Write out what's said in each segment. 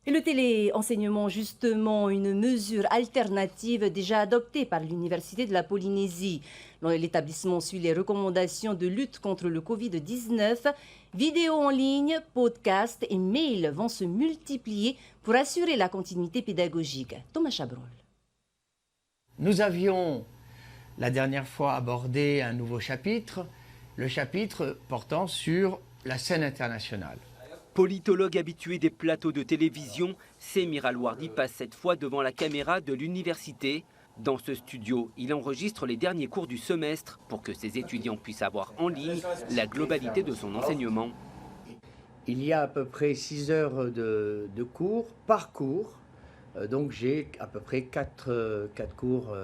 Et le téléenseignement, justement, une mesure alternative déjà adoptée par l'Université de la Polynésie. L'établissement suit les recommandations de lutte contre le Covid-19. Vidéos en ligne, podcasts et mails vont se multiplier pour assurer la continuité pédagogique. Thomas Chabrol. Nous avions la dernière fois abordé un nouveau chapitre, le chapitre portant sur la scène internationale. Politologue habitué des plateaux de télévision, Semir Alwardi passe cette fois devant la caméra de l'université. Dans ce studio, il enregistre les derniers cours du semestre pour que ses étudiants puissent avoir en ligne la globalité de son enseignement. Il y a à peu près 6 heures de cours par cours. Donc j'ai à peu près 4 cours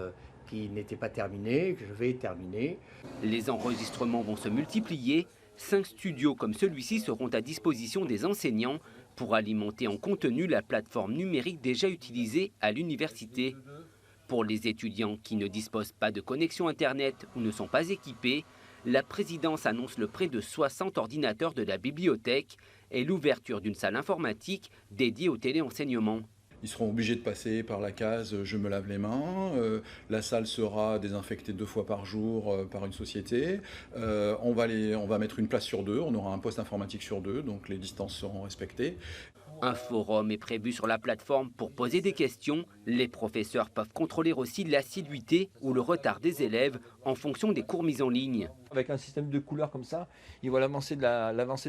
qui n'étaient pas terminés, que je vais terminer. Les enregistrements vont se multiplier. 5 studios comme celui-ci seront à disposition des enseignants pour alimenter en contenu la plateforme numérique déjà utilisée à l'université. Pour les étudiants qui ne disposent pas de connexion Internet ou ne sont pas équipés, la présidence annonce le prêt de 60 ordinateurs de la bibliothèque et l'ouverture d'une salle informatique dédiée au téléenseignement. Ils seront obligés de passer par la case « je me lave les mains ». La salle sera désinfectée 2 fois par jour par une société. On va mettre une place sur 2, on aura un poste informatique sur 2, donc les distances seront respectées. Un forum est prévu sur la plateforme pour poser des questions. Les professeurs peuvent contrôler aussi l'assiduité ou le retard des élèves en fonction des cours mis en ligne. Avec un système de couleurs comme ça, il voit l'avancée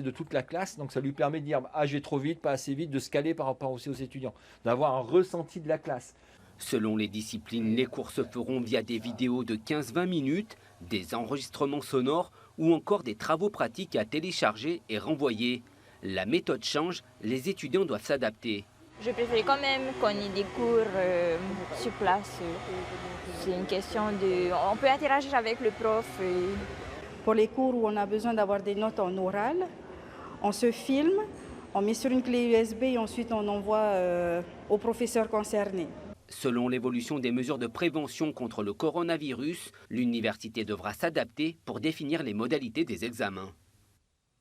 de toute la classe, donc ça lui permet de dire « ah, j'ai trop vite, pas assez vite », de se caler par rapport aussi aux étudiants, d'avoir un ressenti de la classe. Selon les disciplines, les cours se feront via des vidéos de 15-20 minutes, des enregistrements sonores ou encore des travaux pratiques à télécharger et renvoyer. La méthode change, les étudiants doivent s'adapter. Je préfère quand même qu'on ait des cours sur place. C'est une question de... On peut interagir avec le prof. Pour les cours où on a besoin d'avoir des notes en oral, on se filme, on met sur une clé USB et ensuite on envoie au professeur concerné. Selon l'évolution des mesures de prévention contre le coronavirus, l'université devra s'adapter pour définir les modalités des examens.